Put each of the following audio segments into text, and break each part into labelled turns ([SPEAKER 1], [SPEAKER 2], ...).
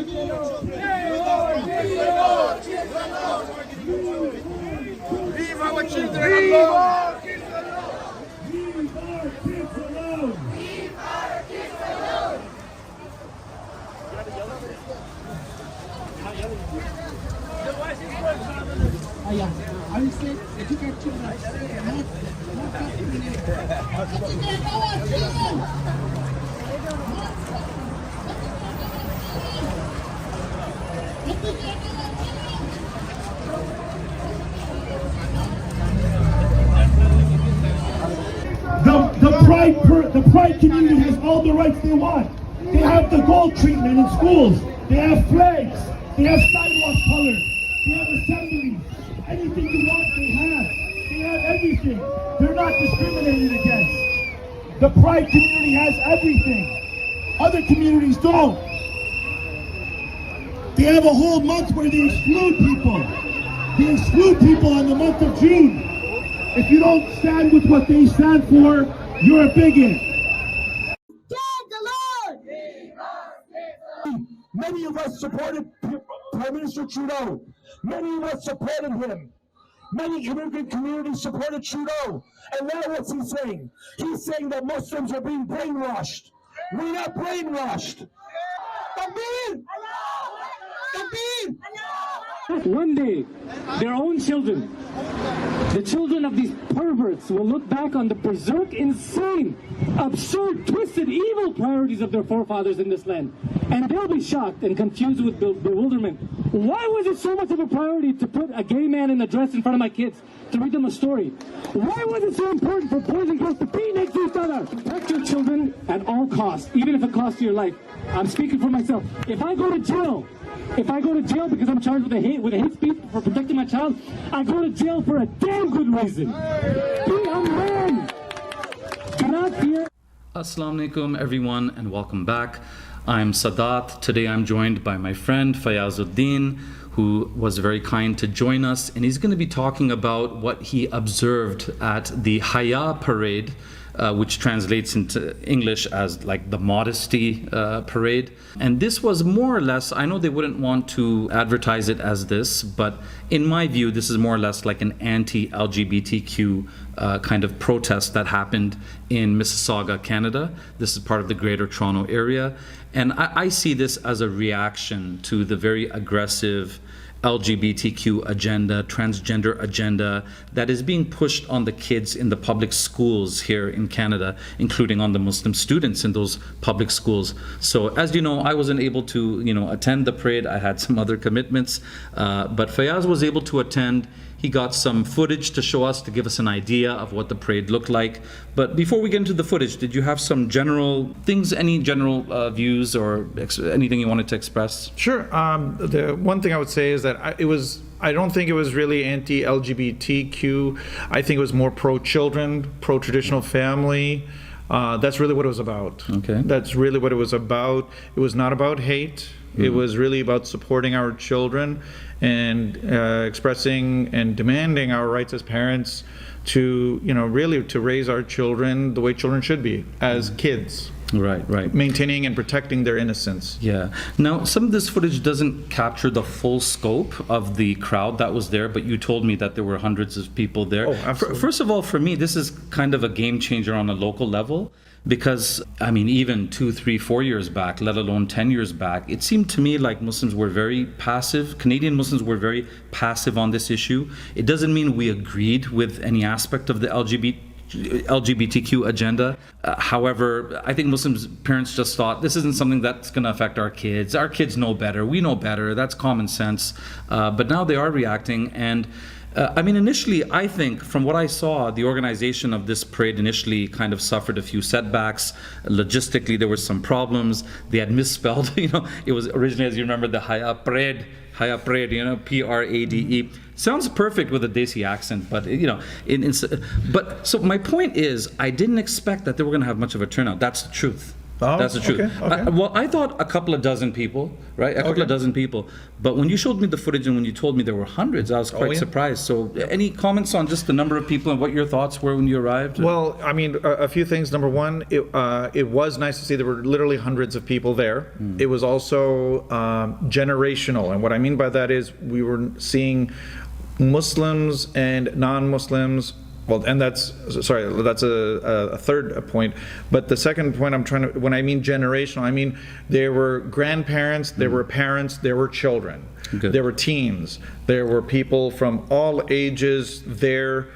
[SPEAKER 1] Leave our children alone!
[SPEAKER 2] Haya, I will say educate children, not
[SPEAKER 3] The pride community has all the rights they want. They have the gold treatment in schools. They have flags. They have sidewalk colors. They have assemblies. Anything you want, they have. They have everything. They're not discriminated against. The pride community has everything. Other communities don't. They have a whole month where they exclude people. They exclude people in the month of June. If you don't stand with what they stand for, you're a bigot. Many of us supported Prime Minister Trudeau. Many of us supported him. Many immigrant communities supported Trudeau. And now what's he saying? He's saying that Muslims are being brainwashed. We're not brainwashed. Takbir! Takbir!
[SPEAKER 4] One day, their own children, the children of these perverts, will look back on the berserk, insane, absurd, twisted, evil priorities of their forefathers in this land. And they'll be shocked and confused with bewilderment. Why was it so much of a priority to put a gay man in a dress in front of my kids to read them a story? Why was it so important for boys and girls to be next to each other? Protect your children at all costs, even if it costs you your life. I'm speaking for myself. If I go to jail because I'm charged with a hate speech for protecting my child, I go to jail for a damn good reason. Be a man. Do not fear.
[SPEAKER 5] Assalamu alaikum everyone and welcome back. I'm Sadat. Today I'm joined by my friend Fayyaz, who was very kind to join us, and he's going to be talking about what he observed at the Haya parade, which translates into English as like the modesty parade. And this was more or less, I know they wouldn't want to advertise it as this, but in my view, this is more or less like an anti-LGBTQ kind of protest that happened in Mississauga, Canada. This is part of the Greater Toronto area. And I see this as a reaction to the very aggressive LGBTQ agenda, transgender agenda that is being pushed on the kids in the public schools here in Canada, including on the Muslim students in those public schools. So as you know, I wasn't able to, attend the parade. I had some other commitments, but Fayyaz was able to attend. He got some footage to show us, to give us an idea of what the parade looked like. But before we get into the footage, did you have some general things, any general views or anything you wanted to express?
[SPEAKER 6] Sure. The one thing I would say is that I don't think it was really anti-LGBTQ. I think it was more pro-children, pro-traditional family. That's really what it was about.
[SPEAKER 5] Okay.
[SPEAKER 6] That's really what it was about. It was not about hate. It was really about supporting our children and expressing and demanding our rights as parents to, really to raise our children the way children should be, as kids.
[SPEAKER 5] Right.
[SPEAKER 6] Maintaining and protecting their innocence.
[SPEAKER 5] Yeah. Now, some of this footage doesn't capture the full scope of the crowd that was there, but you told me that there were hundreds of people there.
[SPEAKER 6] Oh, absolutely.
[SPEAKER 5] First of all, for me, this is kind of a game changer on a local level. Because, even 2, 3, 4 years back, let alone 10 years back, it seemed to me like Muslims were very passive. Canadian Muslims were very passive on this issue. It doesn't mean we agreed with any aspect of the LGBTQ agenda. However, I think Muslims parents just thought this isn't something that's going to affect our kids. Our kids know better. We know better. That's common sense. But now they are reacting. And initially, I think from what I saw, the organization of this parade initially kind of suffered a few setbacks. Logistically, there were some problems. They had misspelled, it was originally, as you remember, the Haya parade, P-R-A-D-E. Sounds perfect with a Desi accent, but, so my point is, I didn't expect that they were going to have much of a turnout. That's the truth.
[SPEAKER 6] Oh,
[SPEAKER 5] That's the truth.
[SPEAKER 6] okay.
[SPEAKER 5] Well, I thought a couple of dozen people, right? A couple of dozen people. But when you showed me the footage and when you told me there were hundreds, I was quite surprised. So any comments on just the number of people and what your thoughts were when you arrived?
[SPEAKER 6] Well, I mean, a few things. Number one, it was nice to see there were literally hundreds of people there. It was also generational. And what I mean by that is we were seeing Muslims and non-Muslims. Well, and that's a third point. But the second point when I mean generational, I mean there were grandparents, there were parents, there were children, there were teens, there were people from all ages there,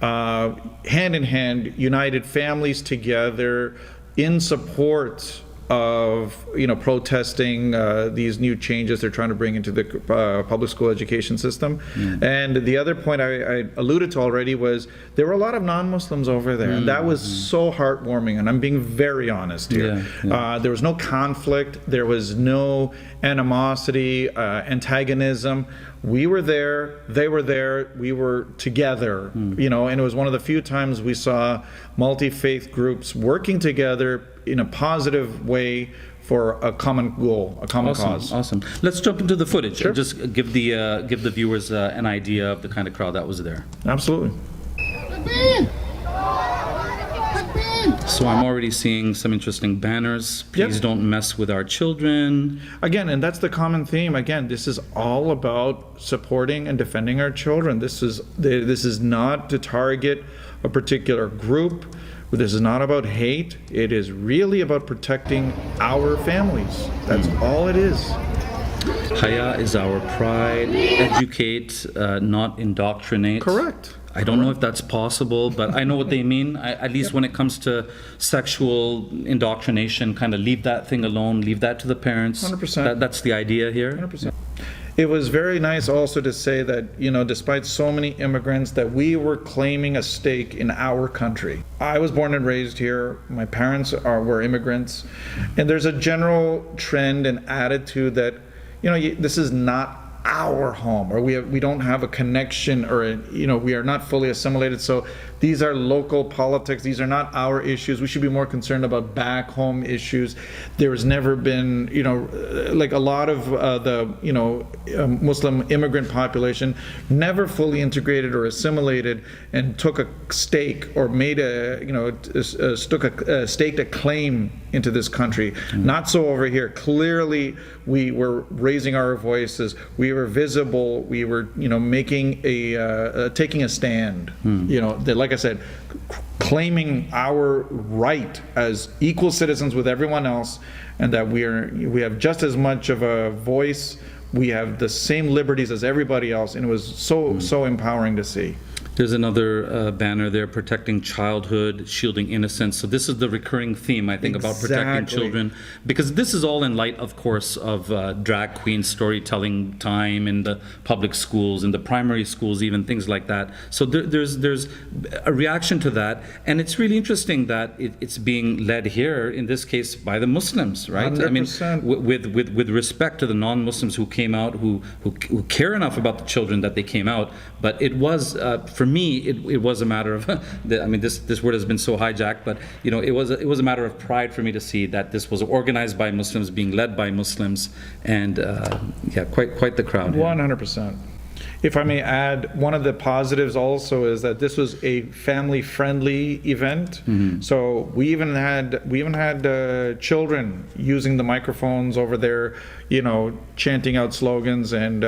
[SPEAKER 6] hand in hand, united families together in support of protesting these new changes they're trying to bring into the public school education system. And the other point I alluded to already was there were a lot of non-Muslims over there, and that was so heartwarming, and I'm being very honest here. There was no conflict, there was no animosity, antagonism. We were there, they were there, we were together, and it was one of the few times we saw multi-faith groups working together in a positive way for a common goal, a common cause.
[SPEAKER 5] Awesome. Let's jump into the footage and just give the viewers an idea of the kind of crowd that was there.
[SPEAKER 6] Absolutely.
[SPEAKER 5] So I'm already seeing some interesting banners. Please don't mess with our children.
[SPEAKER 6] Again, and that's the common theme. Again, this is all about supporting and defending our children. This is not to target a particular group. This is not about hate. It is really about protecting our families. That's all it is.
[SPEAKER 5] Haya is our pride. Educate, not indoctrinate.
[SPEAKER 6] Correct.
[SPEAKER 5] I don't know if that's possible, but I know what they mean. At least when it comes to sexual indoctrination, kind of leave that thing alone, leave that to the parents.
[SPEAKER 6] 100%.
[SPEAKER 5] That's the idea here.
[SPEAKER 6] 100%. It was very nice also to say that, despite so many immigrants, that we were claiming a stake in our country. I was born and raised here. My parents were immigrants. And there's a general trend and attitude that, this is not our home, or we don't have a connection, or we are not fully assimilated. So these are local politics. These are not our issues. We should be more concerned about back home issues. There has never been, like a lot of the Muslim immigrant population never fully integrated or assimilated and took a stake or made staked a claim into this country. Not so over here. Clearly, we were raising our voices. We were visible. We were, making taking a stand. Like I said, claiming our right as equal citizens with everyone else, and that we have just as much of a voice. We have the same liberties as everybody else, and it was so empowering to see.
[SPEAKER 5] There's another banner there, protecting childhood, shielding innocence. So this is the recurring theme, I think, about protecting children. Because this is all in light, of course, of drag queen storytelling time in the public schools, in the primary schools, even things like that. So there's a reaction to that. And it's really interesting that it's being led here, in this case, by the Muslims, right?
[SPEAKER 6] 100%.
[SPEAKER 5] I mean, with respect to the non-Muslims who came out, who care enough about the children that they came out. But it was, for me, it was a matter of, this word has been so hijacked, but it was a matter of pride for me to see that this was organized by Muslims, being led by Muslims, and quite the crowd.
[SPEAKER 6] 100%. If I may add, one of the positives also is that this was a family-friendly event. So we even had children using the microphones over there, chanting out slogans and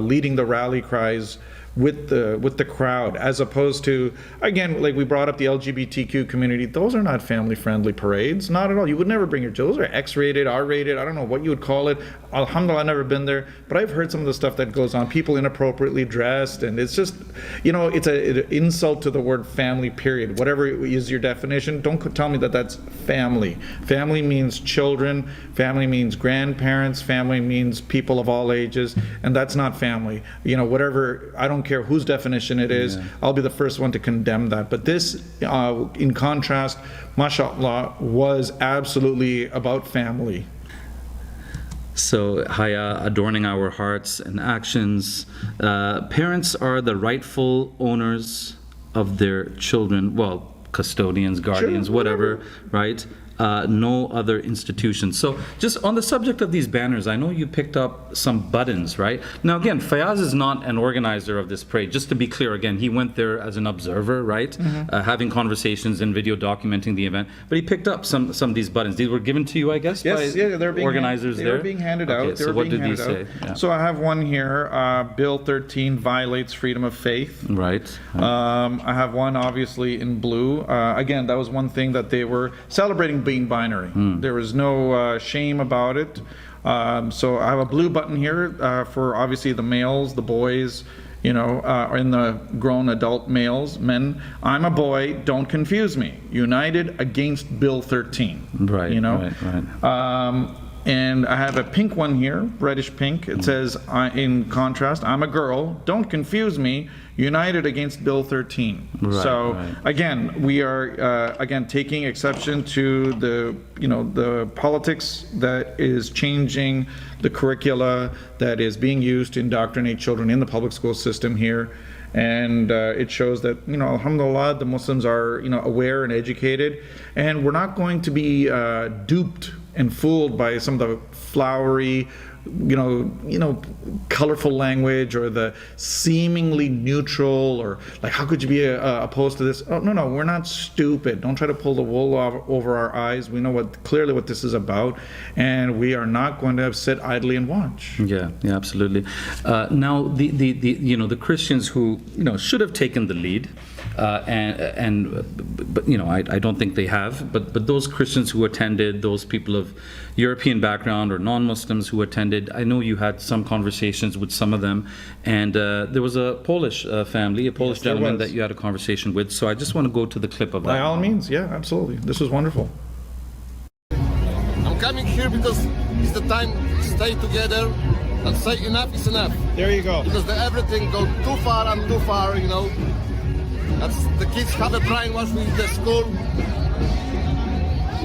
[SPEAKER 6] leading the rally cries with the crowd, as opposed to, again, like we brought up the LGBTQ community. Those are not family-friendly parades, not at all. You would never bring your children. Those are X-rated, R-rated. I don't know what you would call it. Alhamdulillah, I've never been there, but I've heard some of the stuff that goes on. People inappropriately dressed, and it's just, it's an insult to the word family. Period. Whatever is your definition, don't tell me that that's family. Family means children. Family means grandparents. Family means people of all ages, and that's not family. Whatever. I don't care whose definition it is. I'll be the first one to condemn that. But this, in contrast, mashallah, was absolutely about family.
[SPEAKER 5] So, Haya, adorning our hearts and actions. Parents are the rightful owners of their children. Well, custodians, guardians, whatever, right? no other institution. So just on the subject of these banners, I know you picked up some buttons, right? Now again, Fayyaz is not an organizer of this parade. Just to be clear, again, he went there as an observer, right? Having conversations and video documenting the event. But he picked up some of these buttons. These were given to you, I guess,
[SPEAKER 6] Yes,
[SPEAKER 5] by
[SPEAKER 6] yeah, they're being
[SPEAKER 5] organizers
[SPEAKER 6] they
[SPEAKER 5] there?
[SPEAKER 6] were being handed
[SPEAKER 5] Okay,
[SPEAKER 6] out.
[SPEAKER 5] so what did he say? Yeah.
[SPEAKER 6] So I have one here. Bill 13 violates freedom of faith.
[SPEAKER 5] Right.
[SPEAKER 6] I have one obviously in blue. Again, that was one thing that they were celebrating being binary. There was no shame about it. So I have a blue button here for obviously the males, the boys, you know, and the grown adult males, men. I'm a boy, don't confuse me. United against Bill 13.
[SPEAKER 5] Right,
[SPEAKER 6] you know?
[SPEAKER 5] right.
[SPEAKER 6] And I have a pink one here, reddish pink. It says, in contrast, I'm a girl, don't confuse me, united against Bill 13.
[SPEAKER 5] Right,
[SPEAKER 6] so
[SPEAKER 5] right.
[SPEAKER 6] again, we are again taking exception to the, you know, the politics that is changing the curricula that is being used to indoctrinate children in the public school system here. And it shows that, you know, alhamdulillah, the Muslims are, you know, aware and educated, and we're not going to be duped and fooled by some of the flowery, you know, colorful language, or the seemingly neutral, or like, how could you be opposed to this? Oh, no, we're not stupid. Don't try to pull the wool over our eyes. We know clearly what this is about, and we are not going to sit idly and watch.
[SPEAKER 5] Yeah, absolutely. Now, the Christians who, you know, should have taken the lead, but you know, I don't think they have. But those Christians who attended, those people of European background or non-Muslims who attended, I know you had some conversations with some of them, and there was a Polish family, a Polish gentleman that you had a conversation with. So I just want to go to the clip of that.
[SPEAKER 6] By all means, yeah, absolutely. This was wonderful.
[SPEAKER 1] I'm coming here because it's the time to stay together and say enough is enough.
[SPEAKER 6] There you go.
[SPEAKER 1] Because everything goes too far and too far, you know. That's, the kids have a brainwash with the school.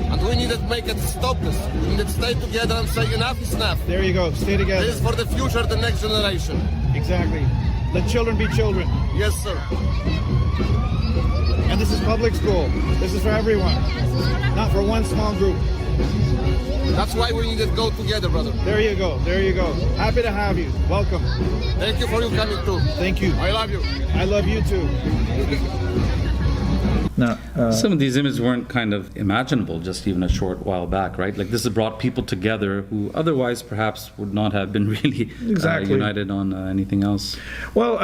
[SPEAKER 1] And we need to make it stop this. We need to stay together and say enough is enough.
[SPEAKER 6] There you go. Stay together.
[SPEAKER 1] This is for the future, the next generation.
[SPEAKER 6] Exactly. Let children be children.
[SPEAKER 1] Yes, sir.
[SPEAKER 6] And this is public school. This is for everyone, not for one small group.
[SPEAKER 1] That's why we need to go together, brother.
[SPEAKER 6] There you go. There you go. Happy to have you. Welcome.
[SPEAKER 1] Thank you for you coming too.
[SPEAKER 6] Thank you.
[SPEAKER 1] I love you.
[SPEAKER 6] I love you too. Now,
[SPEAKER 5] some of these images weren't kind of imaginable just even a short while back, right? Like, this has brought people together who otherwise perhaps would not have been really united on anything else.
[SPEAKER 6] Well,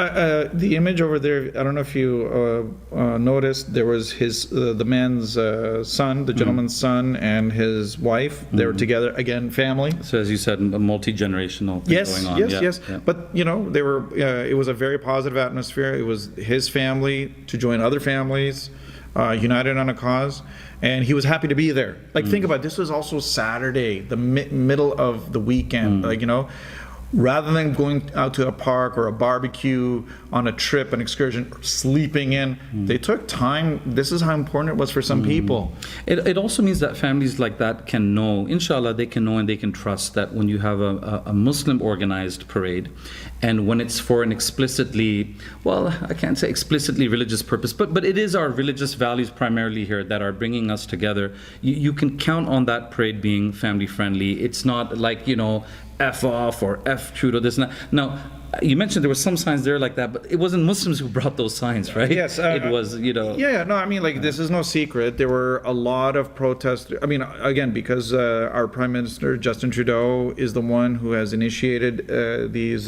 [SPEAKER 6] the image over there, I don't know if you noticed, there was the man's son, the gentleman's son, and his wife. They were together, again, family.
[SPEAKER 5] So as you said, a multi-generational thing going on.
[SPEAKER 6] Yes. But, you know, they were. It was a very positive atmosphere. It was his family to join other families, united on a cause, and he was happy to be there. Like, think about it, this was also Saturday, the middle of the weekend. Like, you know, rather than going out to a park or a barbecue on a trip, an excursion, sleeping in, they took time. This is how important it was for some people.
[SPEAKER 5] It also means that families like that can know, inshallah, they can know and they can trust that when you have a Muslim organized parade, and when it's for an explicitly, well, I can't say explicitly religious purpose, but it is our religious values primarily here that are bringing us together. You can count on that parade being family friendly. It's not like, you know, F off or F Trudeau, this and that. Now, you mentioned there were some signs there like that, but it wasn't Muslims who brought those signs, right?
[SPEAKER 6] Yes.
[SPEAKER 5] It was, you know.
[SPEAKER 6] Yeah, no, I mean, like, this is no secret. There were a lot of protests. I mean, again, because our Prime Minister, Justin Trudeau, is the one who has initiated these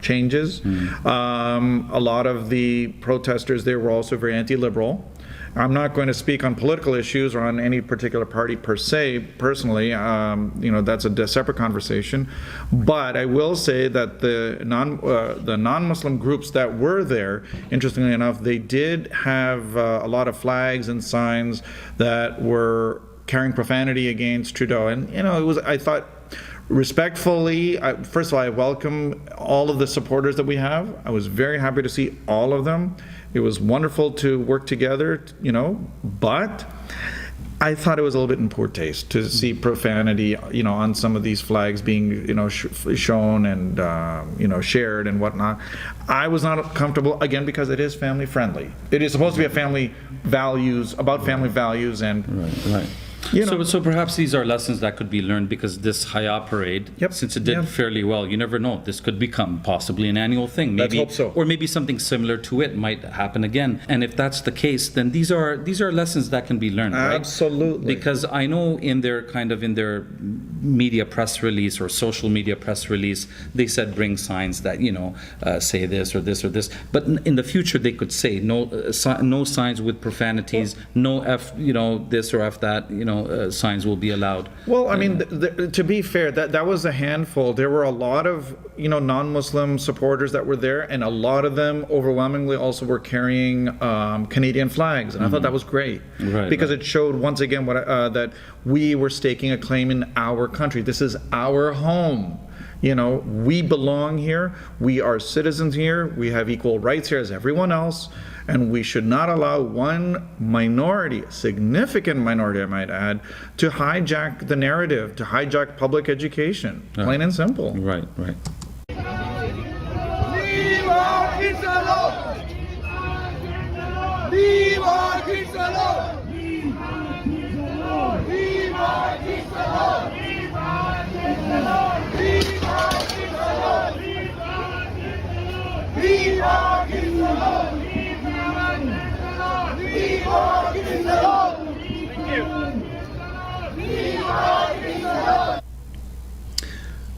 [SPEAKER 6] changes. A lot of the protesters there were also very anti-liberal. I'm not going to speak on political issues or on any particular party per se, personally. You know, that's a separate conversation. But I will say that the non-Muslim groups that were there, interestingly enough, they did have a lot of flags and signs that were carrying profanity against Trudeau. And, you know, it was, I thought, respectfully, first of all, I welcome all of the supporters that we have. I was very happy to see all of them. It was wonderful to work together, you know, but I thought it was a little bit in poor taste to see profanity, you know, on some of these flags being, you know, shown and, you know, shared and whatnot. I was not comfortable, again, because it is family friendly. It is supposed to be a family values, about family values, and
[SPEAKER 5] Right.
[SPEAKER 6] You know,
[SPEAKER 5] So perhaps these are lessons that could be learned, because this Haya parade, since it did fairly well, you never know, this could become possibly an annual thing. Maybe,
[SPEAKER 6] let's hope so.
[SPEAKER 5] Or maybe something similar to it might happen again. And if that's the case, then these are lessons that can be learned, right?
[SPEAKER 6] Absolutely.
[SPEAKER 5] Because I know in their media press release or social media press release, they said bring signs that, say this or this or this. But in the future, they could say no signs with profanities, no F, this or F that, signs will be allowed.
[SPEAKER 6] Well, I mean, to be fair, that was a handful. There were a lot of, non-Muslim supporters that were there, and a lot of them overwhelmingly also were carrying Canadian flags, and I thought that was great, because it showed once again that we were staking a claim in our country. This is our home. We belong here. We are citizens here. We have equal rights here as everyone else. And we should not allow one minority, a significant minority I might add, to hijack the narrative, to hijack public education, plain and simple.
[SPEAKER 5] Right.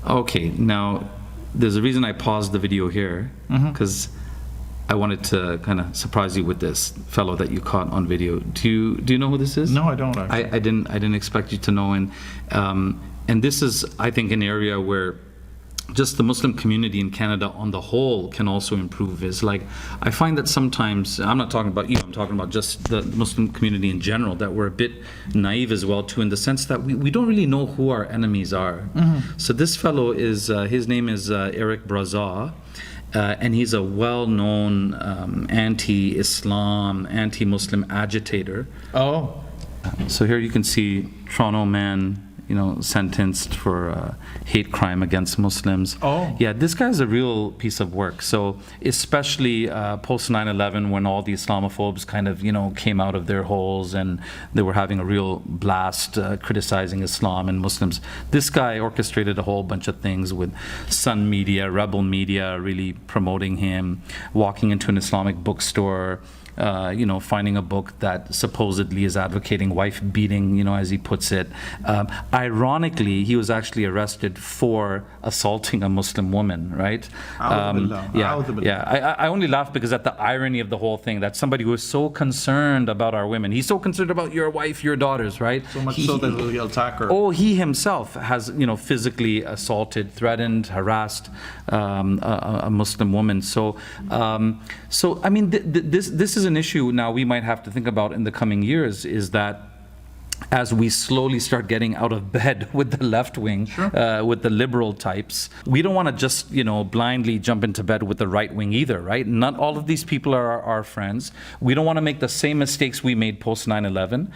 [SPEAKER 5] Okay, now there's a reason I paused the video here, because I wanted to kind of surprise you with this fellow that you caught on video. Do you know who this is?
[SPEAKER 6] No, I don't.
[SPEAKER 5] I didn't expect you to know, and this is, I think, an area where just the Muslim community in Canada on the whole can also improve. Is like, I find that sometimes, I'm not talking about you, I'm talking about just the Muslim community in general, that we're a bit naive as well too, in the sense that we don't really know who our enemies are. So this fellow is, his name is Eric Brazau, and he's a well-known anti-Islam, anti-Muslim agitator.
[SPEAKER 6] Oh.
[SPEAKER 5] So here you can see Toronto man, sentenced for hate crime against Muslims.
[SPEAKER 6] Oh.
[SPEAKER 5] Yeah, this guy's a real piece of work. So especially post 9/11, when all the Islamophobes kind of, came out of their holes and they were having a real blast criticizing Islam and Muslims. This guy orchestrated a whole bunch of things with Sun Media, Rebel Media, really promoting him, walking into an Islamic bookstore, finding a book that supposedly is advocating wife beating, as he puts it. Ironically, he was actually arrested for assaulting a Muslim woman, right? I only laugh because at the irony of the whole thing, that somebody who is so concerned about our women, he's so concerned about your wife, your daughters, right?
[SPEAKER 6] So much so that he'll attack her.
[SPEAKER 5] Oh, he himself has, physically assaulted, threatened, harassed a Muslim woman. So I mean, this is an issue now we might have to think about in the coming years, is that as we slowly start getting out of bed with the left wing, with the liberal types, we don't want to just, blindly jump into bed with the right wing either, right? Not all of these people are our friends. We don't want to make the same mistakes we made post 9/11.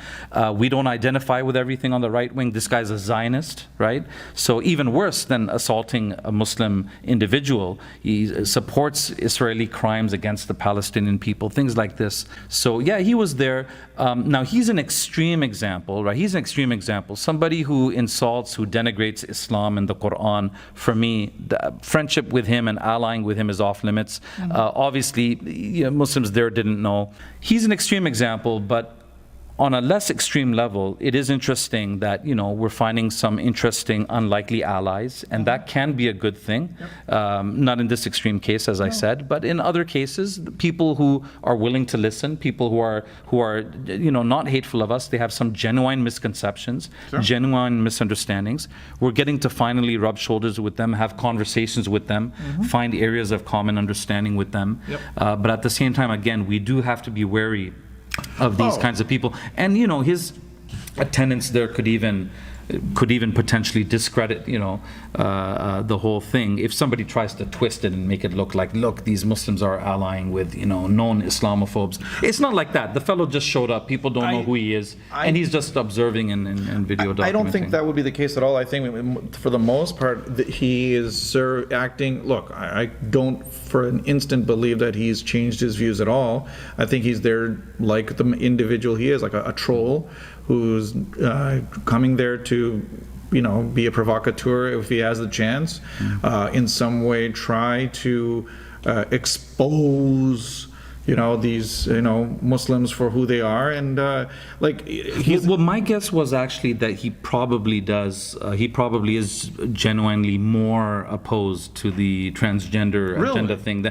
[SPEAKER 5] We don't identify with everything on the right wing. This guy's a Zionist, right? So even worse than assaulting a Muslim individual, he supports Israeli crimes against the Palestinian people, things like this. So yeah, he was there. Now he's an extreme example. Right? He's an extreme example. Somebody who insults, who denigrates Islam and the Quran. For me, the friendship with him and allying with him is off limits. Obviously, Muslims there didn't know. He's an extreme example, but on a less extreme level, it is interesting that, we're finding some interesting, unlikely allies, and that can be a good thing. Not in this extreme case, as I said, but in other cases, people who are willing to listen, people who are not hateful of us, they have some genuine misconceptions, genuine misunderstandings. We're getting to finally rub shoulders with them, have conversations with them, find areas of common understanding with them. But at the same time, again, we do have to be wary of these kinds of people, and his attendance there could even potentially discredit the whole thing if somebody tries to twist it and make it look like, look, these Muslims are allying with known Islamophobes. It's not like that. The fellow just showed up. People don't know who he is, and he's just observing and video documenting.
[SPEAKER 6] I don't think that would be the case at all. I think for the most part that he is acting. Look, I don't for an instant believe that he's changed his views at all. I think he's there like the individual he is, like a troll who's coming there to, be a provocateur if he has the chance, in some way try to expose these Muslims for who they are, and
[SPEAKER 5] well, my guess was actually that he probably does. He probably is genuinely more opposed to the transgender agenda thing.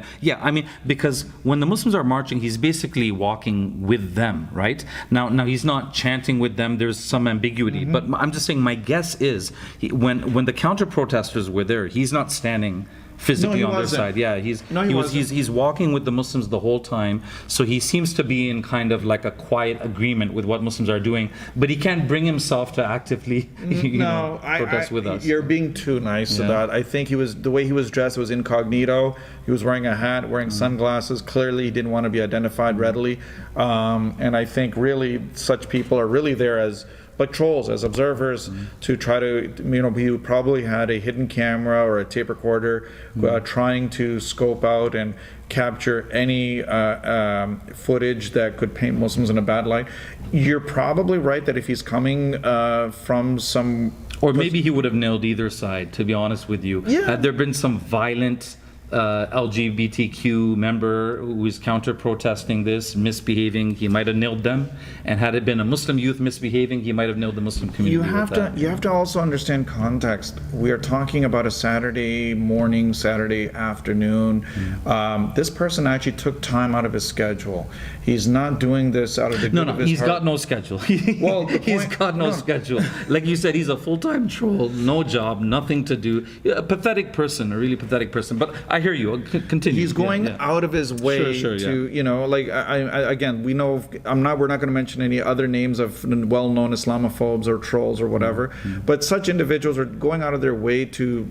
[SPEAKER 5] Because when the Muslims are marching, he's basically walking with them, right? Now he's not chanting with them. There's some ambiguity, but I'm just saying. My guess is when the counter protesters were there, he's not standing physically on their side. Yeah, he's walking with the Muslims the whole time, so he seems to be in kind of like a quiet agreement with what Muslims are doing, but he can't bring himself to actively protest with us.
[SPEAKER 6] You're being too nice to that. I think the way he was dressed was incognito. He was wearing a hat, wearing sunglasses. Clearly he didn't want to be identified readily, and I think really such people are really there as trolls, as observers, to try to, he probably had a hidden camera or a tape recorder trying to scope out and capture any footage that could paint Muslims in a bad light. You're probably right that if he's coming from some...
[SPEAKER 5] Or maybe he would have nailed either side, to be honest with you.
[SPEAKER 6] Yeah.
[SPEAKER 5] Had there been some violent LGBTQ member who is counter-protesting this, misbehaving, he might have nailed them. And had it been a Muslim youth misbehaving, he might have nailed the Muslim community.
[SPEAKER 6] You have to also understand context. We are talking about a Saturday morning, Saturday afternoon. This person actually took time out of his schedule. He's not doing this out of the good of his
[SPEAKER 5] he's
[SPEAKER 6] heart.
[SPEAKER 5] got no schedule.
[SPEAKER 6] He's
[SPEAKER 5] got no schedule. Like you said, he's a full-time troll, no job, nothing to do. A pathetic person, a really pathetic person. But I hear you. Continue.
[SPEAKER 6] He's going out of his way to, again, we know. We're not going to mention any other names of well-known Islamophobes or trolls or whatever. But such individuals are going out of their way to,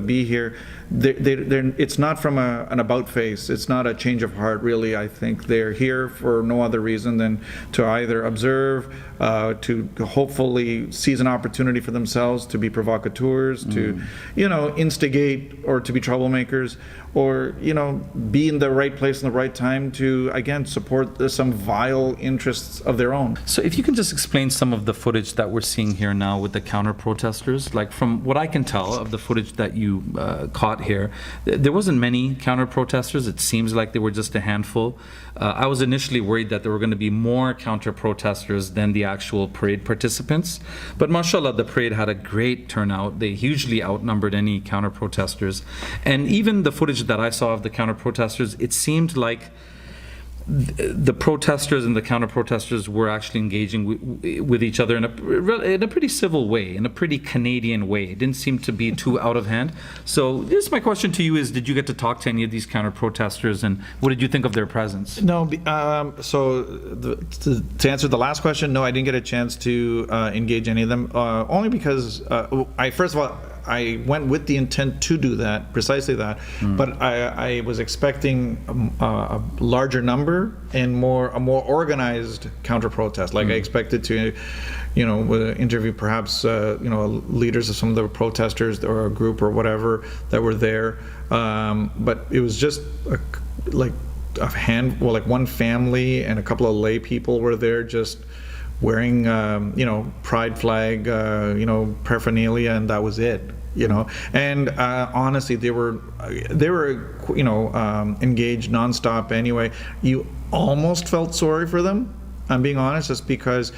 [SPEAKER 6] be here. It's not from an about face. It's not a change of heart, really. I think they're here for no other reason than to either observe, to hopefully seize an opportunity for themselves, to be provocateurs, to, instigate or to be troublemakers, or be in the right place in the right time to, again, support some vile interests of their own.
[SPEAKER 5] So if you can just explain some of the footage that we're seeing here now with the counter protesters, like from what I can tell of the footage that you caught here, there wasn't many counter protesters. It seems like there were just a handful. I was initially worried that there were going to be more counter protesters than the actual parade participants, but mashallah, the parade had a great turnout. They hugely outnumbered any counter protesters, and even the footage that I saw of the counter protesters, it seemed like the protesters and the counter protesters were actually engaging with each other in a pretty civil way, in a pretty Canadian way. It didn't seem to be too out of hand. So this is my question to you: is did you get to talk to any of these counter protesters, and what did you think of their presence?
[SPEAKER 6] No. To answer the last question, no, I didn't get a chance to engage any of them. Only because first of all, I went with the intent to do that, precisely that, but I was expecting a larger number and a more organized counter-protest. Like I expected to, interview perhaps, leaders of some of the protesters or a group or whatever that were there. But it was just like one family and a couple of lay people were there, just wearing, pride flag, paraphernalia, and that was it. And honestly, they were engaged nonstop anyway. You almost felt sorry for them. I'm being honest, just because,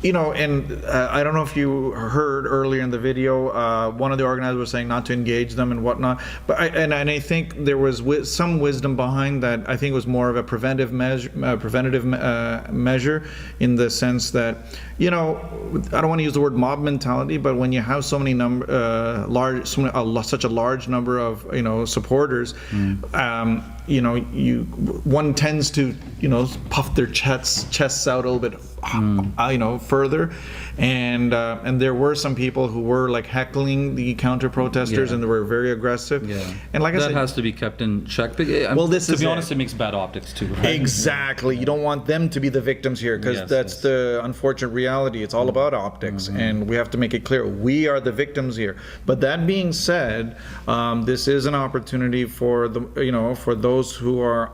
[SPEAKER 6] and I don't know if you heard earlier in the video, one of the organizers was saying not to engage them and whatnot. But I think there was some wisdom behind that. I think it was more of a preventative measure, in the sense that, I don't want to use the word mob mentality, but when you have so many such a large number of supporters, one tends to puff their chests out a little bit further, and there were some people who were like heckling the counter protesters, and they were very aggressive. And like I said,
[SPEAKER 5] that has to be kept in check. To be honest, it makes bad optics too, right?
[SPEAKER 6] Exactly. You don't want them to be the victims here, because that's the unfortunate reality. It's all about optics, and we have to make it clear we are the victims here. But that being said, this is an opportunity for for those who are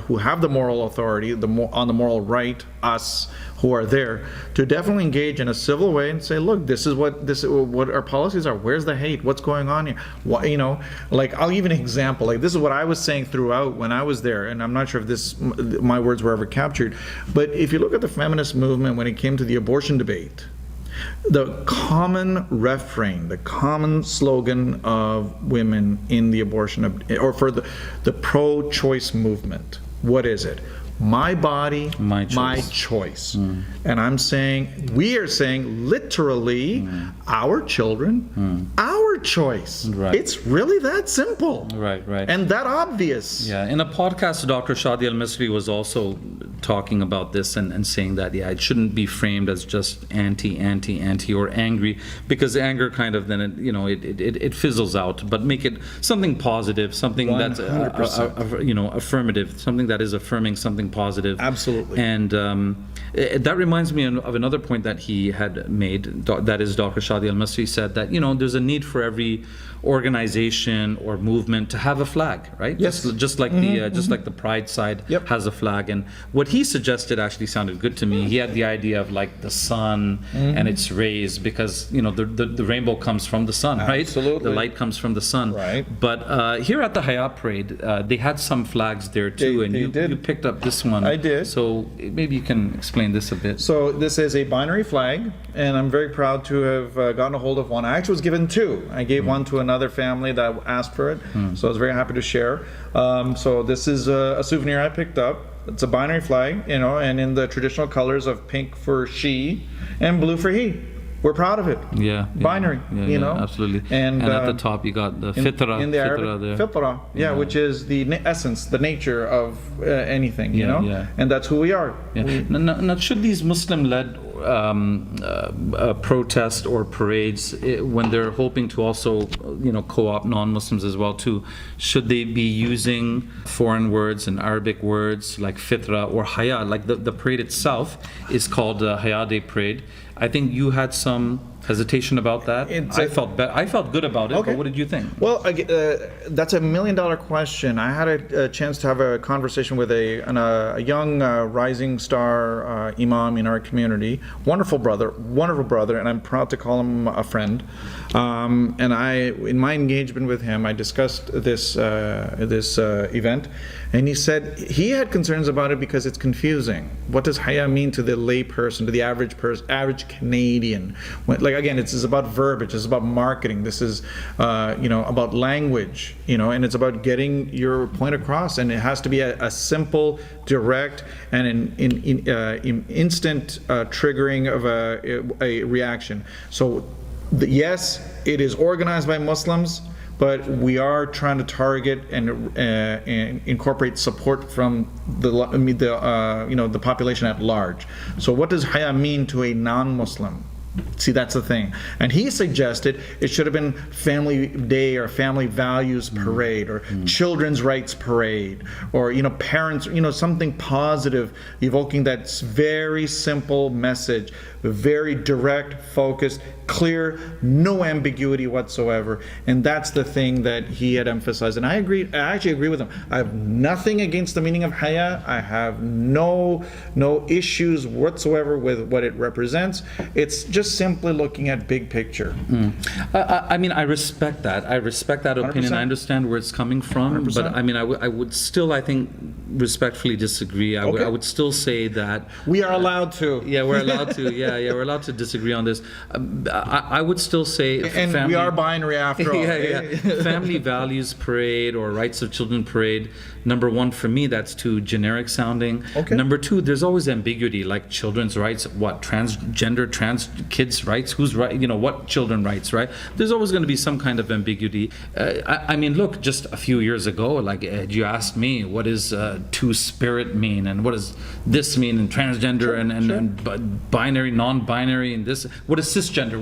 [SPEAKER 6] who have the moral authority, on the moral right, us, who are there to definitely engage in a civil way and say, look, this is what our policies are. Where's the hate? What's going on here? Why, you know, like, I'll give an example. Like, this is what I was saying throughout when I was there, and I'm not sure if my words were ever captured, but if you look at the feminist movement when it came to the abortion debate, the common refrain, the common slogan of women in the abortion, or for the pro-choice movement, what is it? My body, my choice. And I'm saying, we are saying literally, our children, our choice.
[SPEAKER 5] Right.
[SPEAKER 6] It's really that simple.
[SPEAKER 5] Right.
[SPEAKER 6] And that obvious.
[SPEAKER 5] Yeah, in a podcast, Dr. Shadi Al-Misri was also talking about this and saying that, yeah, it shouldn't be framed as just anti or angry, because anger kind of then, it fizzles out, but make it something positive, something 100%. That's, affirmative, something that is affirming something positive.
[SPEAKER 6] Absolutely.
[SPEAKER 5] And that reminds me of another point that he had made, that is Dr. Shadi Al-Misri said that, there's a need for every organization or movement to have a flag, right?
[SPEAKER 6] Yes.
[SPEAKER 5] Just like the Pride side has a flag. And what he suggested actually sounded good to me. He had the idea of like the sun and its rays, because the rainbow comes from the sun, right?
[SPEAKER 6] Absolutely.
[SPEAKER 5] The light comes from the sun.
[SPEAKER 6] Right.
[SPEAKER 5] But here at the Haya parade, they had some flags there too, and you picked up this one.
[SPEAKER 6] I did.
[SPEAKER 5] So maybe you can explain this a bit.
[SPEAKER 6] So this is a binary flag, and I'm very proud to have gotten a hold of one. I actually was given two. I gave one to another family that asked for it, so I was very happy to share. So this is a souvenir I picked up. It's a binary flag, and in the traditional colors of pink for she and blue for he. We're proud of it.
[SPEAKER 5] Yeah.
[SPEAKER 6] Binary,
[SPEAKER 5] absolutely.
[SPEAKER 6] And
[SPEAKER 5] at the top you got the fitra.
[SPEAKER 6] In the Arabic,
[SPEAKER 5] there.
[SPEAKER 6] fitra, which is the essence, the nature of anything,
[SPEAKER 5] Yeah.
[SPEAKER 6] And that's who we are.
[SPEAKER 5] Yeah. Now, should these Muslim-led protests or parades, when they're hoping to also, co-opt non-Muslims as well too, should they be using foreign words and Arabic words like fitra or Haya? Like the parade itself is called Haya Day Parade. I think you had some hesitation about that. I felt good about it, but what did you think?
[SPEAKER 6] Well, that's $1 million question. I had a chance to have a conversation with a young rising star imam in our community. Wonderful brother, and I'm proud to call him a friend. And in my engagement with him, I discussed this event, and he said he had concerns about it because it's confusing. What does Haya mean to the lay person, to the average Canadian? Again, it's about verbiage, it's about marketing, this is about language, and it's about getting your point across, and it has to be a simple, direct, and an instant triggering of a reaction. So yes, it is organized by Muslims, but we are trying to target and incorporate support from the population at large. So what does Haya mean to a non-Muslim? See, that's the thing. And he suggested it should have been Family Day or Family Values Parade or Children's Rights Parade or, parents, something positive, evoking that very simple message, very direct, focused, clear, no ambiguity whatsoever. And that's the thing that he had emphasized. And I actually agree with him. I have nothing against the meaning of Haya. I have no issues whatsoever with what it represents. It's just simply looking at big picture.
[SPEAKER 5] I respect that. I respect that opinion.
[SPEAKER 6] 100%.
[SPEAKER 5] I understand where it's coming from.
[SPEAKER 6] 100%.
[SPEAKER 5] But I would still, I think, respectfully disagree. I would still say that
[SPEAKER 6] we are allowed to.
[SPEAKER 5] Yeah, we're allowed to. Yeah, we're allowed to disagree on this. I would still say,
[SPEAKER 6] and we are binary after all.
[SPEAKER 5] Family Values Parade or Rights of Children Parade. Number one, for me, that's too generic sounding.
[SPEAKER 6] Okay.
[SPEAKER 5] Number two, there's always ambiguity, like children's rights, what transgender, trans kids' rights, who's right, what children rights, right? There's always going to be some kind of ambiguity. Look, just a few years ago, you asked me, what does two-spirit mean, and what does this mean, and transgender, and binary, non-binary, and this, what is cisgender,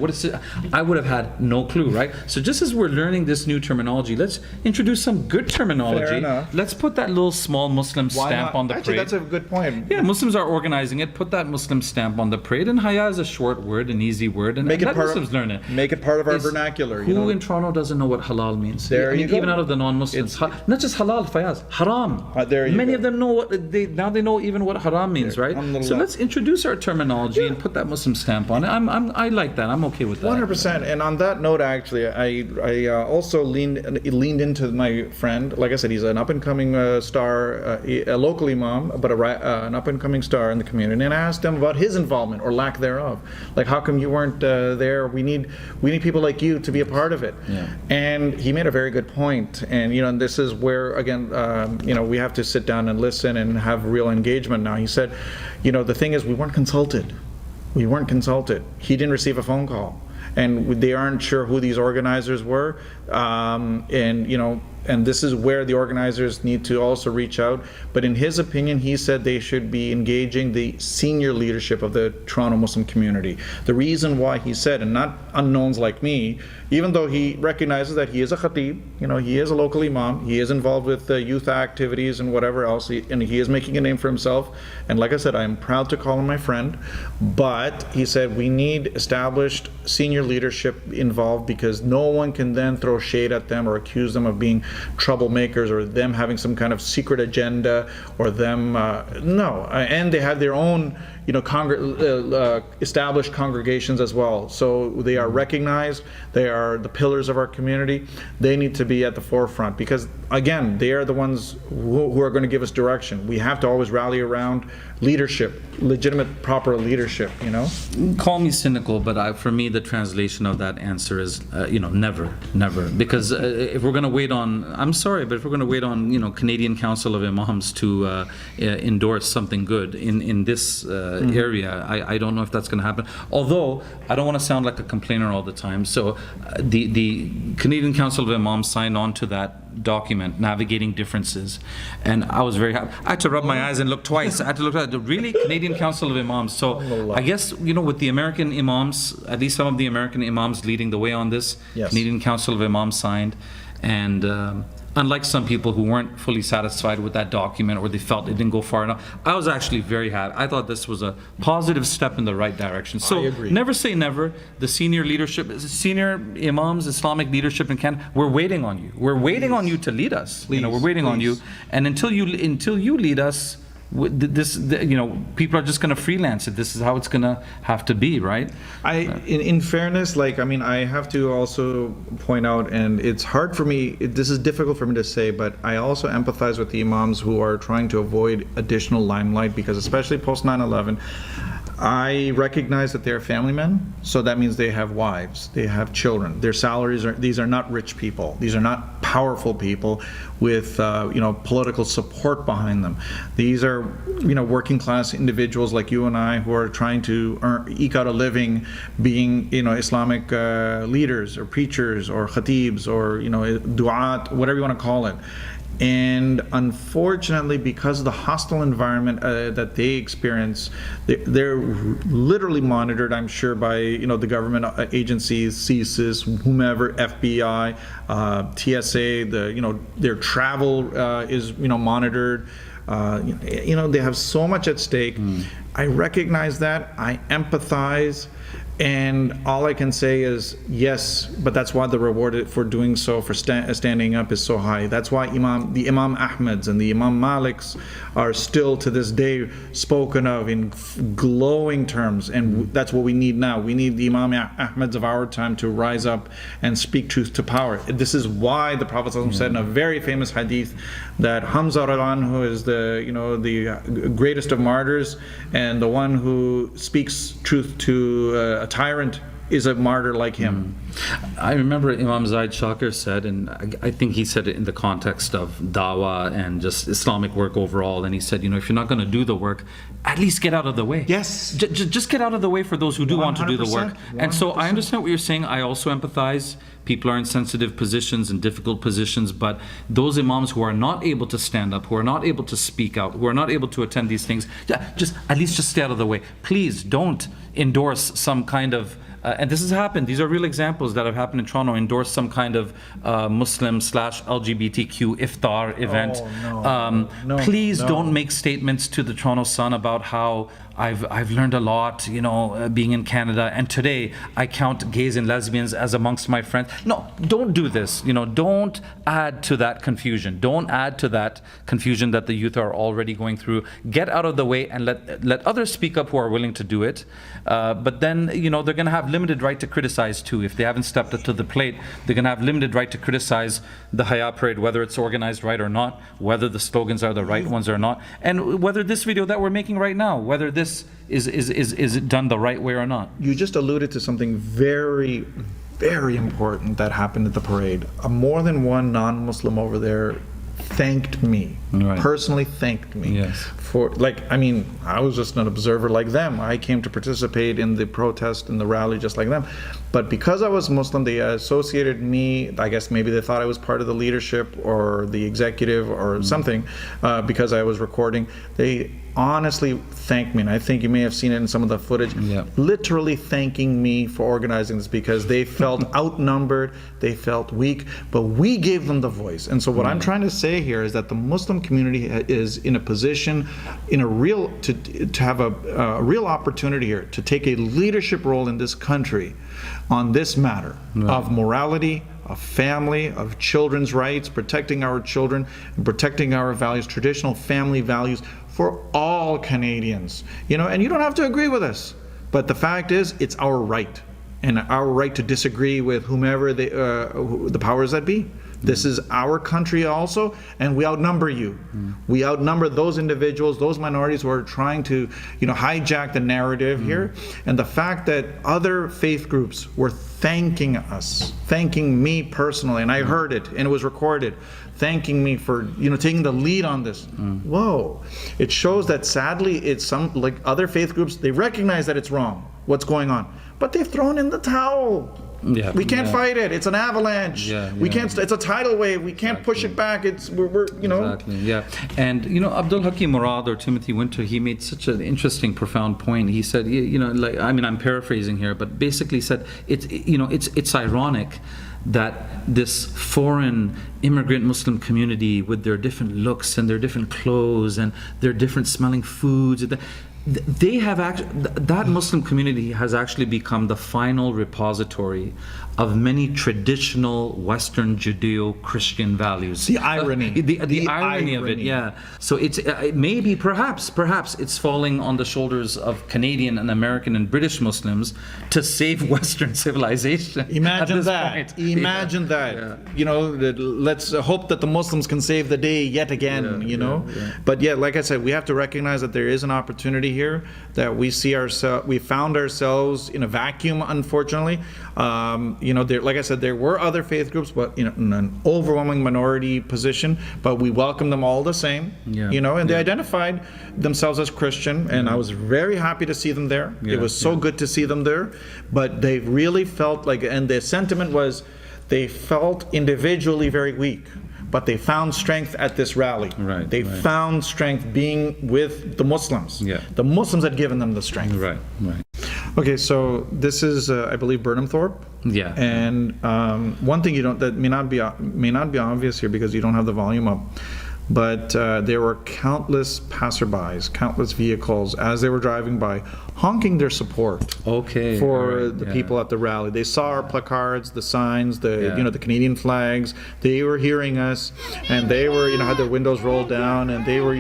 [SPEAKER 5] I would have had no clue, right? So just as we're learning this new terminology, let's introduce some good terminology.
[SPEAKER 6] Fair enough.
[SPEAKER 5] Let's put that little small Muslim stamp on the parade.
[SPEAKER 6] Actually, that's a good point.
[SPEAKER 5] Yeah, Muslims are organizing it. Put that Muslim stamp on the parade. And Haya is a short word, and easy word, and
[SPEAKER 6] Make it
[SPEAKER 5] let
[SPEAKER 6] part
[SPEAKER 5] Muslims
[SPEAKER 6] of,
[SPEAKER 5] learn it.
[SPEAKER 6] Make it part of our
[SPEAKER 5] It's-
[SPEAKER 6] vernacular.
[SPEAKER 5] Who in Toronto doesn't know what halal means?
[SPEAKER 6] There
[SPEAKER 5] I mean,
[SPEAKER 6] you go.
[SPEAKER 5] even out of the non-Muslims, not just halal, Fayyaz, haram.
[SPEAKER 6] There you
[SPEAKER 5] Many
[SPEAKER 6] go.
[SPEAKER 5] of them know what they know even what haram means, right?
[SPEAKER 6] Alhamdulillah.
[SPEAKER 5] So let's introduce our terminology and put that Muslim stamp on it. I like that. I'm okay with that.
[SPEAKER 6] 100%. And on that note, actually, I also leaned into my friend. Like I said, he's an up-and-coming star, a local imam, but an up-and-coming star in the community. And I asked him about his involvement or lack thereof. Like, how come you weren't there? We need people like you to be a part of it.
[SPEAKER 5] Yeah.
[SPEAKER 6] And he made a very good point. And and this is where again, we have to sit down and listen and have real engagement. Now, he said, the thing is, we weren't consulted. We weren't consulted. He didn't receive a phone call, and they aren't sure who these organizers were. And this is where the organizers need to also reach out. But in his opinion, he said they should be engaging the senior leadership of the Toronto Muslim community. The reason why he said, and not unknowns like me, even though he recognizes that he is a khatib, he is a local imam, he is involved with youth activities and whatever else, and he is making a name for himself. And like I said, I'm proud to call him my friend. But he said we need established senior leadership involved, because no one can then throw shade at them or accuse them of being troublemakers or them having some kind of secret agenda or them and they have their own established congregations as well. So they are recognized, they are the pillars of our community. They need to be at the forefront, because again, they are the ones who are going to give us direction. We have to always rally around leadership, legitimate, proper leadership.
[SPEAKER 5] Call me cynical, but for me, the translation of that answer is, never. Because if we're going to wait on, I'm sorry, but if we're going to wait on, Canadian Council of Imams to endorse something good in this area, I don't know if that's going to happen. Although, I don't want to sound like a complainer all the time. So the Canadian Council of Imams signed on to that document, Navigating Differences, and I was very happy. I had to rub my eyes and look twice. I had to look at the really Canadian Council of Imams. So I guess, with the American imams, at least some of the American imams leading the way on this,
[SPEAKER 6] yes.
[SPEAKER 5] Canadian Council of Imams signed, and unlike some people who weren't fully satisfied with that document, or they felt it didn't go far enough, I was actually very happy. I thought this was a positive step in the right direction. So
[SPEAKER 6] I agree.
[SPEAKER 5] Never say never. The senior leadership, senior imams, Islamic leadership in Canada, we're waiting on you. We're waiting on you to lead us. We're waiting on you. And until you lead us, people are just going to freelance it. This is how it's going to have to be, right?
[SPEAKER 6] In fairness, I have to also point out, and it's hard for me, this is difficult for me to say, but I also empathize with the imams who are trying to avoid additional limelight, because especially post 9/11, I recognize that they're family men, so that means they have wives, they have children. Their salaries these are not rich people. These are not powerful people with political support behind them. These are working class individuals like you and I, who are trying to eke out a living being Islamic leaders or preachers or khatibs or du'at, whatever you want to call it. And unfortunately, because of the hostile environment that they experience, they're literally monitored, I'm sure, by the government agencies, CSIS, whomever, FBI, TSA. Their travel is monitored. They have so much at stake. I recognize that. I empathize. And all I can say is yes, but that's why the reward for doing so, for standing up, is so high. That's why the Imam Ahmeds and the Imam Maliks are still to this day spoken of in glowing terms, and that's what we need now. We need the Imam Ahmeds of our time to rise up and speak truth to power. This is why the Prophet said in a very famous hadith that Hamza radhiyallahu anhu is the greatest of martyrs, and the one who speaks truth to a tyrant is a martyr like him.
[SPEAKER 5] I remember Imam Zaid Shakir said, and I think he said it in the context of dawah and just Islamic work overall, and he said, if you're not going to do the work, at least get out of the way.
[SPEAKER 6] Yes.
[SPEAKER 5] Just get out of the way for those who do want to do the work.
[SPEAKER 6] 100%.
[SPEAKER 5] And so I understand what you're saying. I also empathize. People are in sensitive positions and difficult positions, but those imams who are not able to stand up, who are not able to speak out, who are not able to attend these things, at least stay out of the way. Please don't endorse some kind of and this has happened. These are real examples that have happened in Toronto. Endorse some kind of Muslim/LGBTQ iftar event.
[SPEAKER 6] No,
[SPEAKER 5] Please don't make statements to the Toronto Sun about how I've learned a lot, being in Canada, and today I count gays and lesbians as amongst my friends. No, don't do this. Don't add to that confusion. Don't add to that confusion that the youth are already going through. Get out of the way and let others speak up who are willing to do it. But then, they're going to have limited right to criticize too. If they haven't stepped up to the plate, they're going to have limited right to criticize the Haya parade, whether it's organized right or not, whether the slogans are the right ones or not, and whether this video that we're making right now, whether this is done the right way or not.
[SPEAKER 6] You just alluded to something very, very important that happened at the parade. More than one non-Muslim over there thanked me, personally thanked me.
[SPEAKER 5] Yes.
[SPEAKER 6] For, I was just an observer like them. I came to participate in the protest and the rally just like them. But because I was Muslim, they associated me, I guess maybe they thought I was part of the leadership or the executive or something, because I was recording. They honestly thanked me, and I think you may have seen it in some of the footage, literally thanking me for organizing this, because they felt outnumbered, they felt weak, but we gave them the voice. And so what I'm trying to say here is that the Muslim community is in a position, to have a real opportunity here to take a leadership role in this country on this matter of morality, of family, of children's rights, protecting our children, and protecting our values, traditional family values for all Canadians. And you don't have to agree with us, but the fact is, it's our right, and our right to disagree with whomever the powers that be. This is our country also, and we outnumber you. We outnumber those individuals, those minorities who are trying to, hijack the narrative here. And the fact that other faith groups were thanking us, thanking me personally, and I heard it, and it was recorded, thanking me for, taking the lead on this. Whoa. It shows that sadly, it's like other faith groups, they recognize that it's wrong, what's going on, but they've thrown in the towel. We can't fight it. It's an avalanche. We can't. It's a tidal wave. We can't push it back. We're
[SPEAKER 5] Exactly. And Abdul Hakim Murad or Timothy Winter, he made such an interesting, profound point. He said, I'm paraphrasing here, but basically said it's ironic that this foreign immigrant Muslim community, with their different looks and their different clothes and their different smelling foods, that Muslim community has actually become the final repository of many traditional Western Judeo-Christian values.
[SPEAKER 6] The irony.
[SPEAKER 5] The irony of it, So it maybe, perhaps it's falling on the shoulders of Canadian and American and British Muslims to save Western civilization.
[SPEAKER 6] Imagine that. Imagine that. Let's hope that the Muslims can save the day yet again, But like I said, we have to recognize that there is an opportunity here, that we found ourselves in a vacuum, unfortunately. Like I said, there were other faith groups, but in an overwhelming minority position, but we welcomed them all the same, and they identified themselves as Christian, and I was very happy to see them there. It was so good to see them there, but they really felt and their sentiment was, they felt individually very weak, but they found strength at this rally. They found strength being with the Muslims. The Muslims had given them the strength. Okay, so this is, I believe, Burnham Thorpe. And one thing that may not be obvious here because you don't have the volume up, but there were countless passerbys, countless vehicles as they were driving by, honking their support for the people at the rally. They saw our placards, the signs, the Canadian flags. They were hearing us, and they were had their windows rolled down, and they were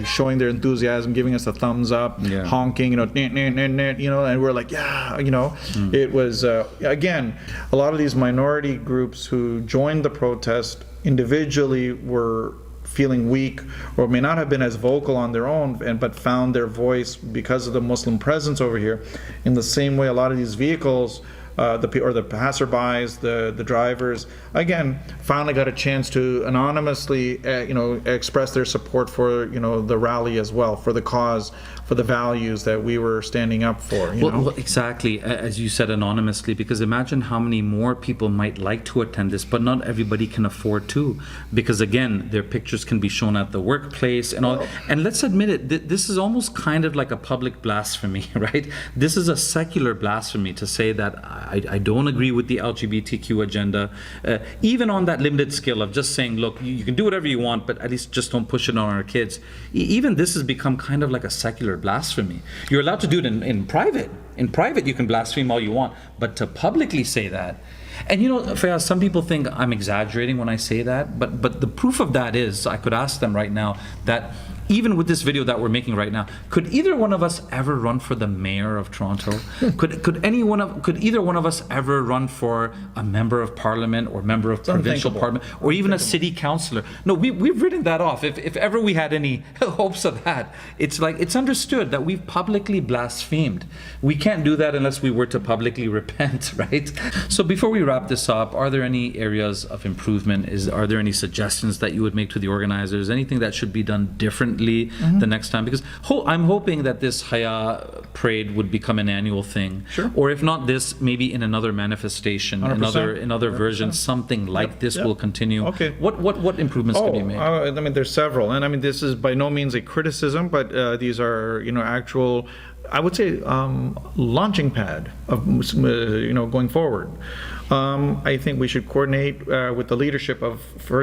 [SPEAKER 6] showing their enthusiasm, giving us a thumbs up, honking, and we're like, It was again, a lot of these minority groups who joined the protest individually were feeling weak, or may not have been as vocal on their own, but found their voice because of the Muslim presence over here. In the same way, a lot of these vehicles, the passerbys, the drivers, again, finally got a chance to anonymously, express their support for, the rally as well, for the cause, for the values that we were standing up for.
[SPEAKER 5] Well, exactly, as you said, anonymously, because imagine how many more people might like to attend this, but not everybody can afford to, because again, their pictures can be shown at the workplace and all. And let's admit it, this is almost kind of like a public blasphemy, right? This is a secular blasphemy to say that I don't agree with the LGBTQ agenda, even on that limited scale of just saying, look, you can do whatever you want, but at least just don't push it on our kids. Even this has become kind of like a secular blasphemy. You're allowed to do it in private. In private, you can blaspheme all you want, but to publicly say that. And you know, Fayyaz, some people think I'm exaggerating when I say that, but the proof of that is, I could ask them right now that even with this video that we're making right now, could either one of us ever run for the mayor of Toronto? could either one of us ever run for a member of parliament or member of provincial parliament or even a city councillor? No, we've written that off. If ever we had any hopes of that, it's like, it's understood that we've publicly blasphemed. We can't do that unless we were to publicly repent, right? So before we wrap this up, are there any areas of improvement? Are there any suggestions that you would make to the organizers? Anything that should be done differently the next time? Because I'm hoping that this Haya parade would become an annual thing. Sure. Or if not this, maybe in another manifestation, another version, something like this will continue. Okay. What improvements can be made?
[SPEAKER 6] I mean, there's several, and I mean, this is by no means a criticism, but these are, you know, actual, I would say, launching pad of, you know, going forward. I think we should coordinate with the leadership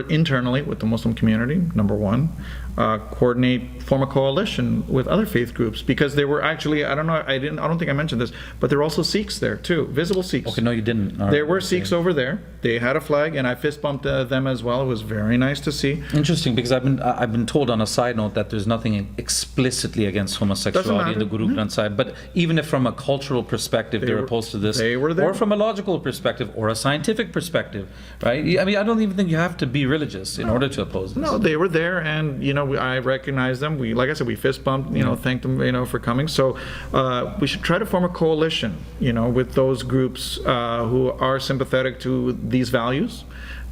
[SPEAKER 6] internally with the Muslim community, number one. Coordinate, form a coalition with other faith groups, because there were actually, I don't think I mentioned this, but there were also Sikhs there too, visible Sikhs.
[SPEAKER 5] Okay, no, you didn't.
[SPEAKER 6] There were Sikhs over there. They had a flag, and I fist bumped them as well. It was very nice to see.
[SPEAKER 5] Interesting, because I've been told on a side note that there's nothing explicitly against homosexuality in the Guru Granth Sahib, but even if from a cultural perspective they're opposed to this,
[SPEAKER 6] they were there.
[SPEAKER 5] Or from a logical perspective or a scientific perspective, right? I mean, I don't even think you have to be religious in order to oppose this.
[SPEAKER 6] No, they were there, and you know, I recognize them. Like I said, we fist bumped, you know, thanked them, you know, for coming. So we should try to form a coalition, you know, with those groups who are sympathetic to these values,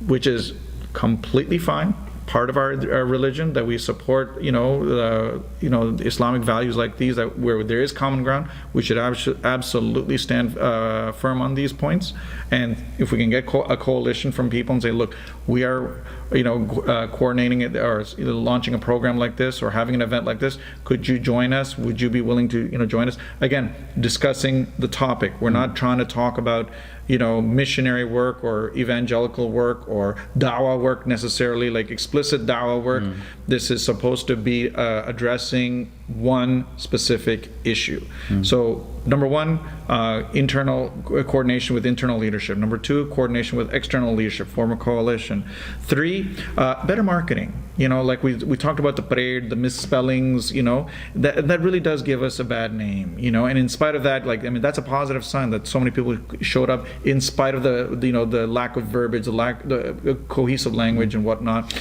[SPEAKER 6] which is completely fine. Part of our religion, that we support, you know, Islamic values like these, that where there is common ground, we should absolutely stand firm on these points. And if we can get a coalition from people and say, look, we are, you know, coordinating it, or either launching a program like this or having an event like this, could you join us? Would you be willing to, you know, join us? Again, discussing the topic. We're not trying to talk about, you know, missionary work or evangelical work or dawah work necessarily, like explicit dawah work. This is supposed to be addressing one specific issue. So number one, internal coordination with internal leadership. Number two, coordination with external leadership, form a coalition. Three, better marketing. You know, like we talked about the parade, the misspellings, you know, that really does give us a bad name, you know, and in spite of that, like, I mean, that's a positive sign that so many people showed up in spite of the you know, the lack of verbiage, the cohesive language and whatnot.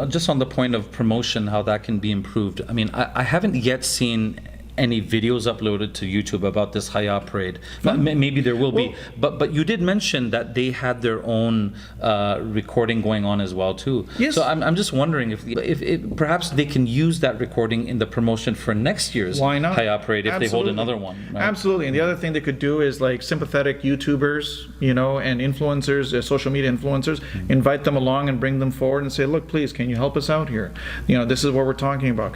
[SPEAKER 5] Just on the point of promotion, how that can be improved. I mean, I haven't yet seen any videos uploaded to YouTube about this Haya parade. Maybe there will be, but you did mention that they had their own recording going on as well too. Yes. So I'm just wondering if perhaps they can use that recording in the promotion for next year's Haya parade if they hold another one. Right?
[SPEAKER 6] Absolutely. And the other thing they could do is, like, sympathetic YouTubers, you know, and influencers, social media influencers, invite them along and bring them forward and say, look, please, can you help us out here? You know, this is what we're talking about.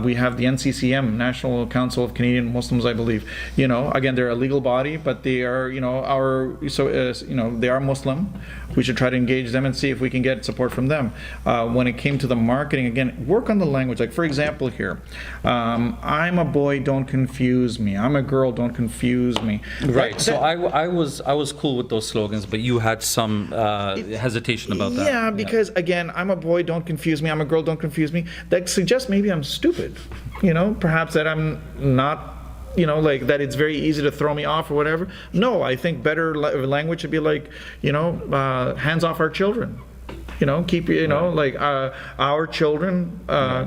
[SPEAKER 6] We have the NCCM, National Council of Canadian Muslims, I believe. You know, again, they're a legal body, but they are, you know, you know, they are Muslim. We should try to engage them and see if we can get support from them. When it came to the marketing, again, work on the language. Like, for example, here, I'm a boy, don't confuse me. I'm a girl, don't confuse me.
[SPEAKER 5] Right. So I was cool with those slogans, but you had some hesitation about that.
[SPEAKER 6] Yeah, because again, I'm a boy, don't confuse me. I'm a girl, don't confuse me. That suggests maybe I'm stupid. You know, perhaps that I'm not, you know, like that it's very easy to throw me off or whatever. No, I think better language should be like, you know, hands off our children. You know, keep, you know, like our children,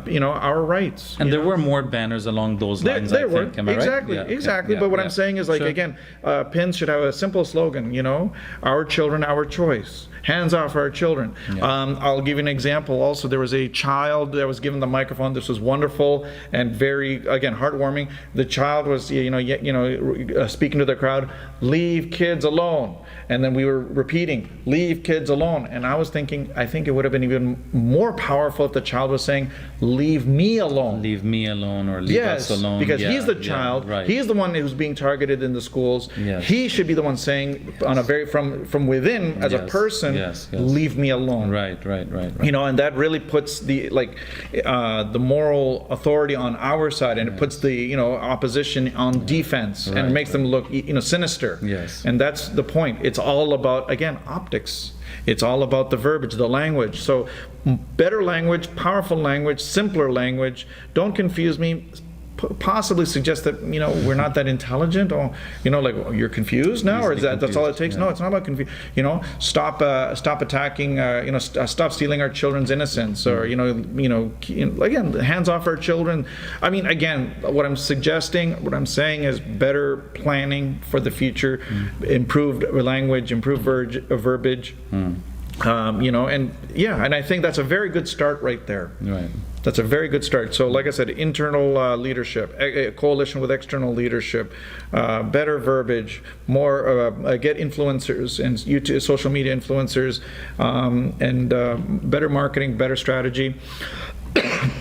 [SPEAKER 6] you know, our rights.
[SPEAKER 5] And there were more banners along those lines, I think. Am I
[SPEAKER 6] exactly,
[SPEAKER 5] right?
[SPEAKER 6] exactly. But what I'm saying is, like, again, pins should have a simple slogan, you know, our children, our choice. hands off our children. I'll give you an example also. There was a child that was given the microphone. This was wonderful and very, again, heartwarming. The child was, speaking to the crowd, leave kids alone. And then we were repeating, leave kids alone. And I was thinking, I think it would have been even more powerful if the child was saying, leave me alone.
[SPEAKER 5] Leave me alone, or leave us alone.
[SPEAKER 6] Because he's the child.
[SPEAKER 5] Right.
[SPEAKER 6] He's the one who's being targeted in the schools.
[SPEAKER 5] Yes.
[SPEAKER 6] He should be the one saying, on a very from within as a person, leave me alone.
[SPEAKER 5] Right.
[SPEAKER 6] And that really puts the the moral authority on our side, and it puts the opposition on defense, and makes them look sinister.
[SPEAKER 5] Yes.
[SPEAKER 6] And that's the point. It's all about, again, optics. It's all about the verbiage, the language. So better language, powerful language, simpler language. Don't confuse me. Possibly suggest that we're not that intelligent, or you're confused now, or is that's all it takes? No, it's not about confusion. Stop attacking. Stop stealing our children's innocence, or again, hands off our children. I mean, again, what I'm saying is better planning for the future, improved language, improved verbiage. And I think that's a very good start right there.
[SPEAKER 5] Right.
[SPEAKER 6] That's a very good start. So like I said, internal leadership, a coalition with external leadership, better verbiage, more get influencers and YouTube, social media influencers, and better marketing, better strategy,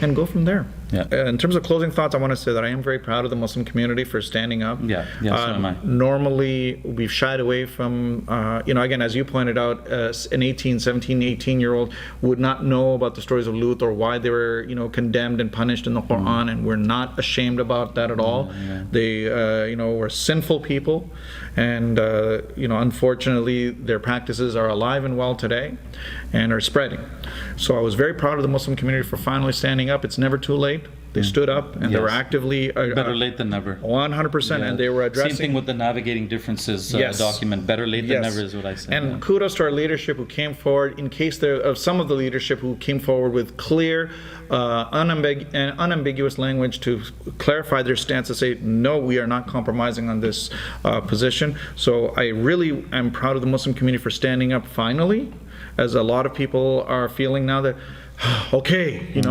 [SPEAKER 6] and go from there.
[SPEAKER 5] Yeah.
[SPEAKER 6] In terms of closing thoughts, I want to say that I am very proud of the Muslim community for standing up.
[SPEAKER 5] So am I.
[SPEAKER 6] Normally, we've shied away from, again, as you pointed out, an 18-year-old would not know about the stories of Lut or why they were, condemned and punished in the Quran, and we're not ashamed about that at all. They, were sinful people, and, unfortunately, their practices are alive and well today and are spreading. So I was very proud of the Muslim community for finally standing up. It's never too late. They stood up, and they were actively
[SPEAKER 5] better late than never.
[SPEAKER 6] 100%, and they were addressing.
[SPEAKER 5] Same thing with the navigating differences document. Better late than never is what I say.
[SPEAKER 6] And kudos to our leadership who came forward. In case there of some of the leadership who came forward with clear, unambiguous language to clarify their stance, to say no, we are not compromising on this position. So I really am proud of the Muslim community for standing up finally, as a lot of people are feeling now that. Okay,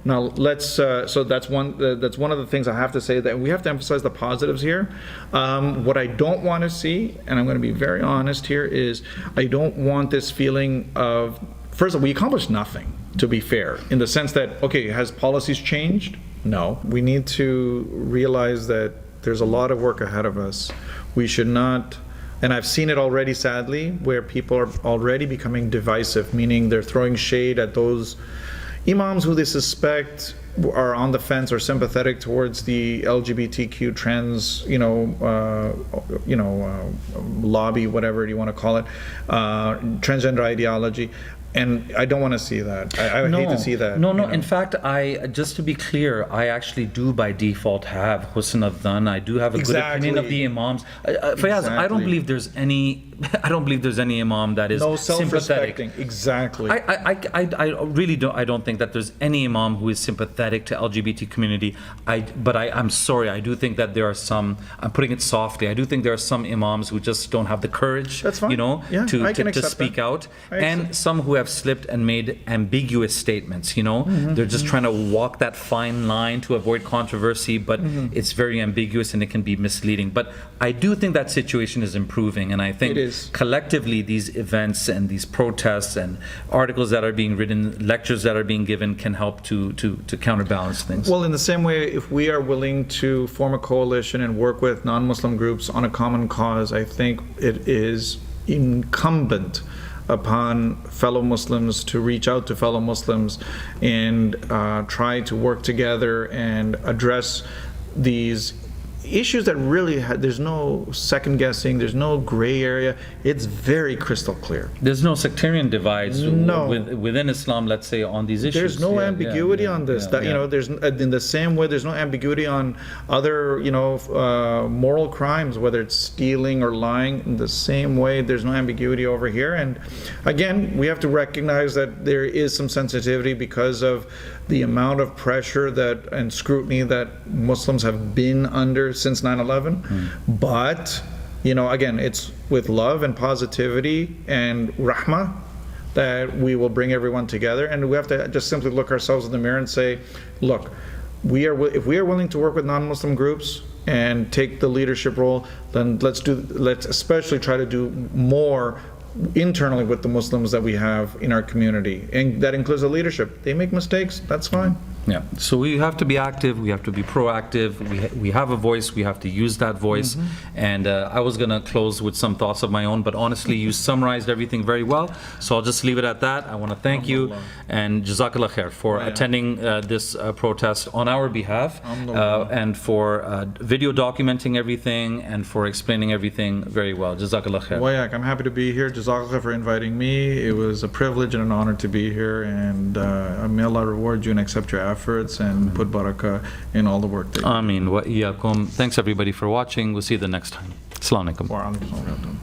[SPEAKER 6] now let's. So that's one of the things I have to say, that we have to emphasize the positives here. What I don't want to see, and I'm going to be very honest here, is I don't want this feeling of, first of all, we accomplished nothing, to be fair, in the sense that, okay, has policies changed? No. We need to realize that there's a lot of work ahead of us. We should not. And I've seen it already, sadly, where people are already becoming divisive, meaning they're throwing shade at those imams who they suspect are on the fence or sympathetic towards the LGBTQ trans, lobby, whatever you want to call it, transgender ideology. And I don't want to see that. I would hate to see that.
[SPEAKER 5] No. In fact, just to be clear, I actually do by default have husn al-dhan. I do have a good opinion of the imams. Fayyaz, I don't believe there's any. I don't believe there's any imam that is sympathetic.
[SPEAKER 6] Exactly.
[SPEAKER 5] I really don't. I don't think that there's any imam who is sympathetic to LGBT community. But I'm sorry. I do think that there are some. I'm putting it softly. I do think there are some imams who just don't have the courage.
[SPEAKER 6] That's fine.
[SPEAKER 5] To speak out, and some who have slipped and made ambiguous statements. They're just trying to walk that fine line to avoid controversy, but it's very ambiguous and it can be misleading. But I do think that situation is improving, and I think collectively these events and these protests and articles that are being written, lectures that are being given, can help to counterbalance things.
[SPEAKER 6] Well, in the same way, if we are willing to form a coalition and work with non-Muslim groups on a common cause, I think it is incumbent upon fellow Muslims to reach out to fellow Muslims and try to work together and address these issues that really there's no second guessing, there's no gray area. It's very crystal clear.
[SPEAKER 5] There's no sectarian divides within Islam, let's say, on these issues.
[SPEAKER 6] There's no ambiguity on this. There's in the same way there's no ambiguity on other moral crimes, whether it's stealing or lying. In the same way there's no ambiguity over here. And again, we have to recognize that there is some sensitivity because of the amount of pressure and scrutiny that Muslims have been under since 9/11. But again, it's with love and positivity and rahmah that we will bring everyone together, and we have to just simply look ourselves in the mirror and say, look, if we are willing to work with non-Muslim groups and take the leadership role, then let's especially try to do more internally with the Muslims that we have in our community, and that includes the leadership. They make mistakes, that's fine.
[SPEAKER 5] Yeah, so we have to be active, we have to be proactive, we have a voice, we have to use that voice. And I was going to close with some thoughts of my own, but honestly you summarized everything very well, so I'll just leave it at that. I want to thank you and Jazakallah khair for attending this protest on our behalf, and for video documenting everything and for explaining everything very well. Jazakallah khair.
[SPEAKER 6] Wayak, I'm happy to be here. Jazakallah for inviting me. It was a privilege and an honor to be here, and may Allah reward you and accept your efforts and put barakah in all the work that you do.
[SPEAKER 5] Ameen wa iyyakum. Thanks everybody for watching. We'll see you the next time. Assalamu alaikum.
[SPEAKER 6] Wa alaikum salam.